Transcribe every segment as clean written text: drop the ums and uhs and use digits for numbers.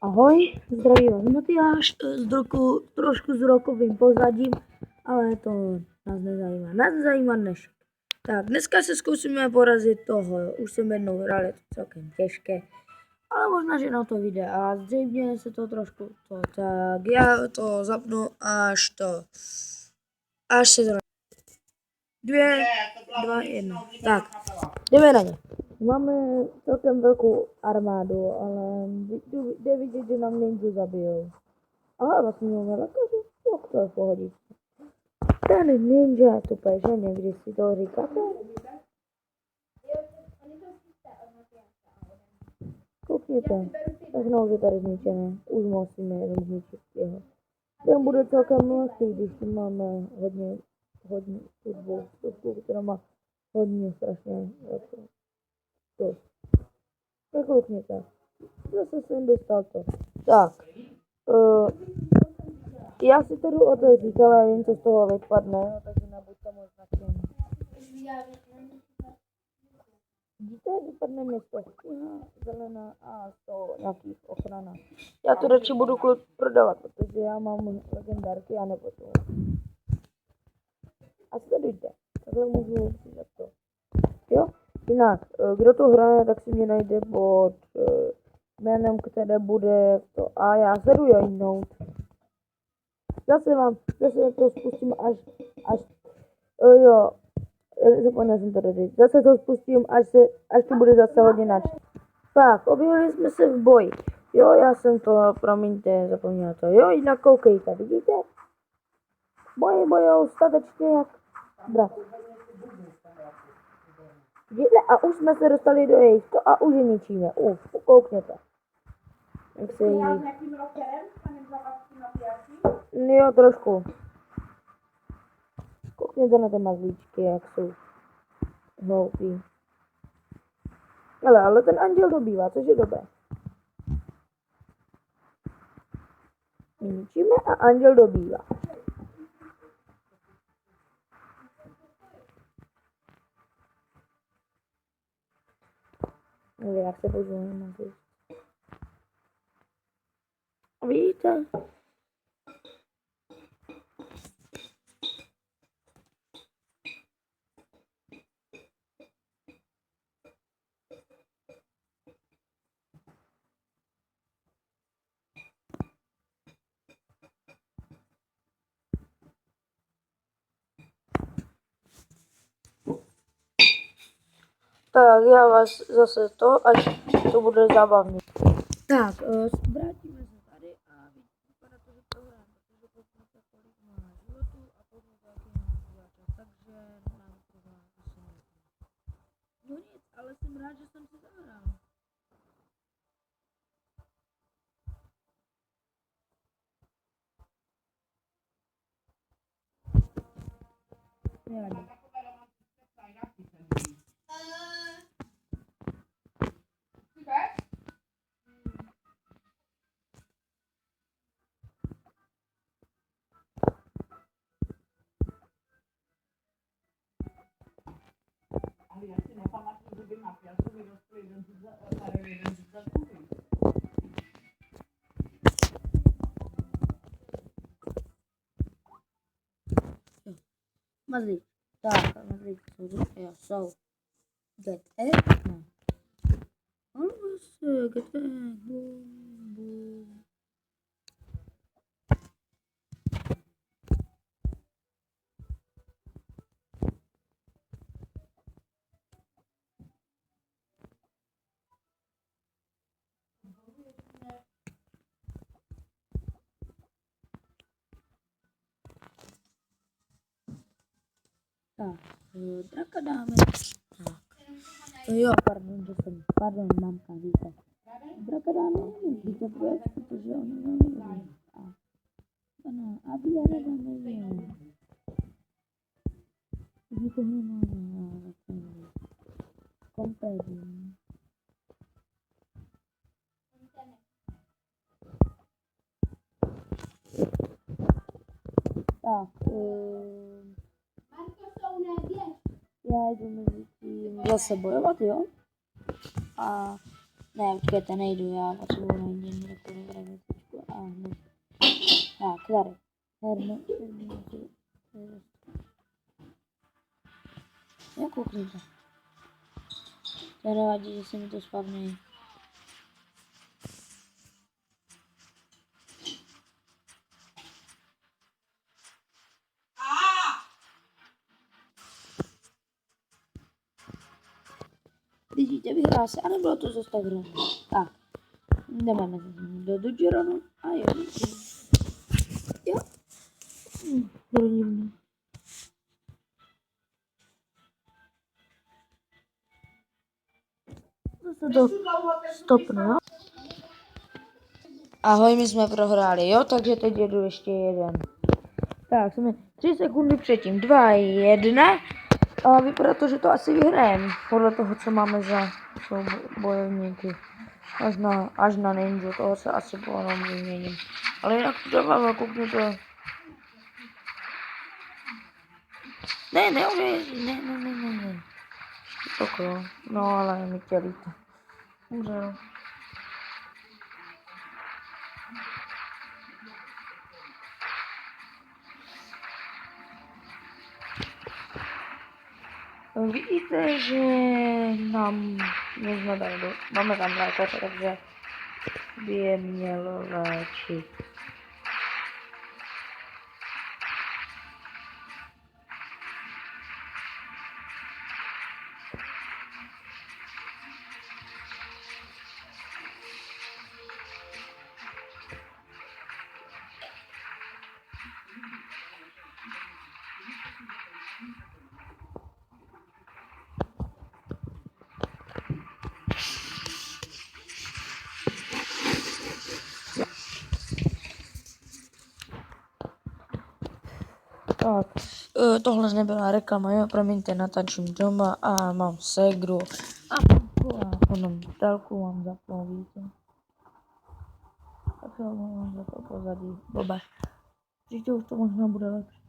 Ahoj, zdraví vás Matyáš, trošku s rokovým pozadím, ale to nás nezajímá. Nás zajímá dnešek. Tak, dneska se zkusíme porazit toho. Už jsem jednou hrál, je to celkem těžké, ale možná, že na to vyjde a zřejmě se to trošku tak já to zapnu až se to 2, 2, 1. Tak, jdeme na ně. Máme celkem velkou armádu, ale jde vidět, že nám ninja zabijou. Ale vlastně máme lékaře, tak to je v pohodě. Ten ninja, to že někdy si to říkáte? Koukněte, tak znovu je tady zničené, už musíme jenom zničit jeho. Ten bude celkem lehký, když tu máme hodně tu dvoustovku, která má hodně strašně to. Tak koukněte, zase jsem dostal to. Tak, já si to jdu otevřít, ale vím, co z toho vypadne, takže nebuďte moc nadšení. Vidíte, vypadne mi z toho zelená a z toho nějakých ochrana. Já to radši budu prodávat, protože já mám legendárky a nepotřebuji. A sledujte, takhle můžu přidat to. Jo? Jinak, kdo to hraje, tak si mě najde pod jménem, které bude to. A já se jdu jajnout. Zase to spustím až jo, zapomněl jsem to říct. Zase to spustím, až to bude zase hodně načít. Tak, objevili jsme se v boji. Jo, já jsem to, promiňte, zapomněl to. Jo, jinak koukejte, vidíte? Bojujou statečně jak brat. Vidíte? A už jsme se dostali do jejich to a už je ničíme. Koukněte. Jak se jí... Jo, trošku. Koukněte na ty mazlíčky, jak jsou hloupí. Ale ten anděl dobývá, což je dobré. My ničíme a anděl dobývá. Nevím, jak se podíváme na to. Vidíte? Tak já vás zase to, až to bude zábavný. Tak, vrátíme se tady a vypadá to, že prohrám, protože koukněte, kolik má životů a koukněte, jaký má diváček, takže nám prohrá asi nejde. No nic, ale jsem rád, že jsem si zahrál. Nevadí. Ale já si nepamatuju, že by na pělku vyrostl jeden z takových. Mazlík. Tak, mazlík jsou. Get egg? No. Almost get egg. Boom, boom. Tak, draka dáme. Tak. Jo, pardon, mamka, víte. Draka dáme, víte proč, protože on neví. A Biara dáme jo. Nikoho nemáme, kompédium. Tak, já jdu mezi tím zase bojovat, jo? A ne, počkejte, nejdu, já potřebuji najít to nebereme tyčku a hned. Tak, tady. Herno. Jak uklízet? To nevadí, že se mi to spavní. Vidíte, vyhrál se, a nebylo to zase tak hrozné. Tak, jdeme do Dodgeronu a jo. Jo. Divný. Zase to stopnu, jo. Ahoj, my jsme prohráli, jo, takže teď jedu ještě jeden. Tak, jsme 3 sekundy předtím, 2, 1. A vypadá to, že to asi vyhrajeme, podle toho, co máme za bojovníky. Až na ninja, toho se asi potom vyměním. Ale jinak to dává, koukněte. Ne. Tak jo, no ale mi chtěli to. Umřel. Vidíte, že nám jsme tady, máme tam lékaře, takže by je mělo léčit. Tak, tohle nebyla reklama, jo, promiňte, natáčím doma a mám segru a mám telku, mám zaplou, víte. Tak jo, mám za to pozadí, blbé. Příště už to možná bude lepší.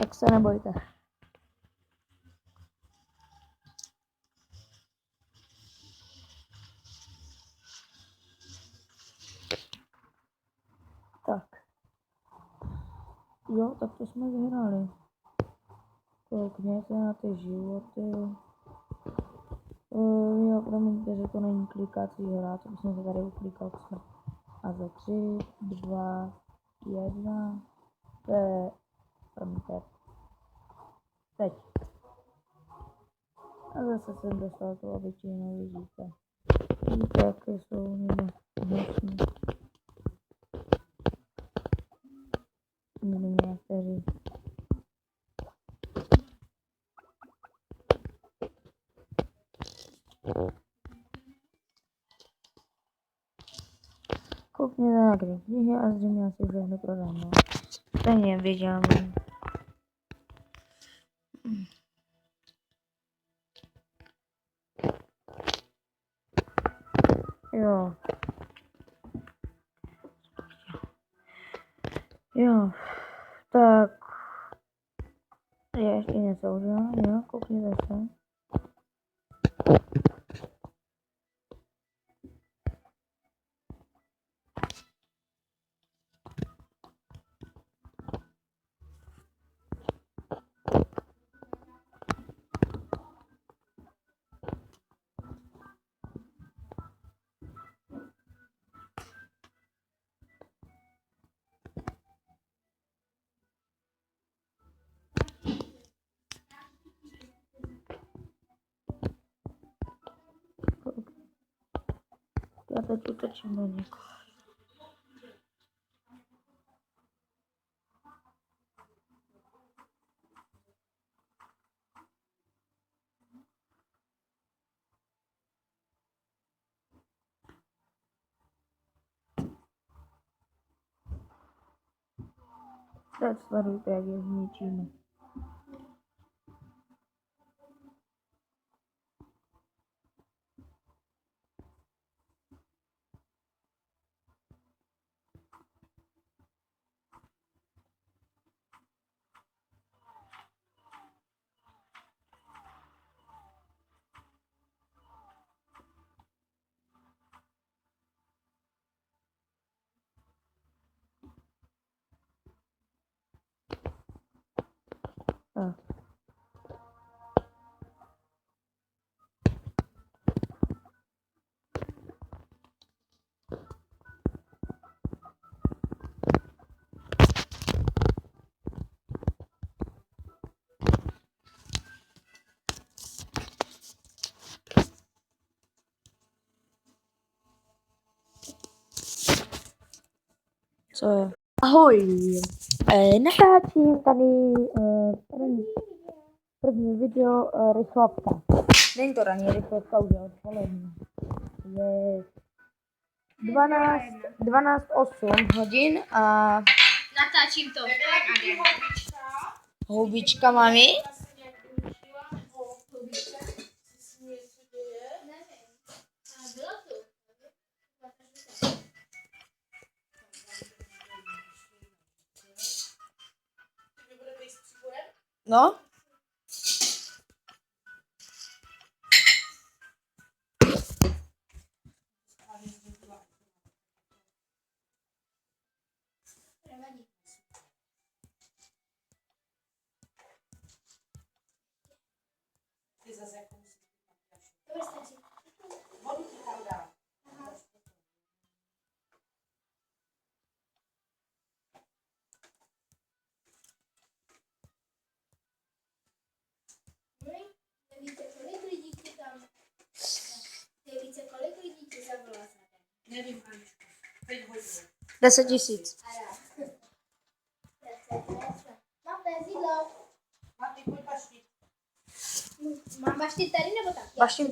Tak se nebojte. Tak. Jo, tak to jsme vyhráli. Koukněte na ty životy. Jo, promiňte, že to není klikací hra, to jsem se tady uklikal smrt. A za 3, 2, 1, promiňte. Teď. A zase jsem dostal tu obyčejnou, vidíte. Vidíte, jaké jsou hnusný. Miniatéry. Koukněte na knihy a zřejmě asi všechno prodám, no. Stejně věděl. Jo. Jo. Tak. Je ještě něco udělám, jo, koukněte se. Já teď utočím do někoho. Teď sledujte, jak je zničíme. Tak. Co je? Ahoj! Natáčím tady první video rychlovka. Není to ranní rychlovka, už je odpoledne. Je 12:08 hodin a Natáčím to. houbička mami. No? Ty zase jako musíš vodu ti tam dám. Nevíte, kolik lidí ti tam... Nevíte, kolik lidí ti zavolá za den? Nevím, Aničko. 5 hodin. 10 000. Mám benzídlo. Mati, pojď paštit. Mám baštit tady nebo tak? Vaším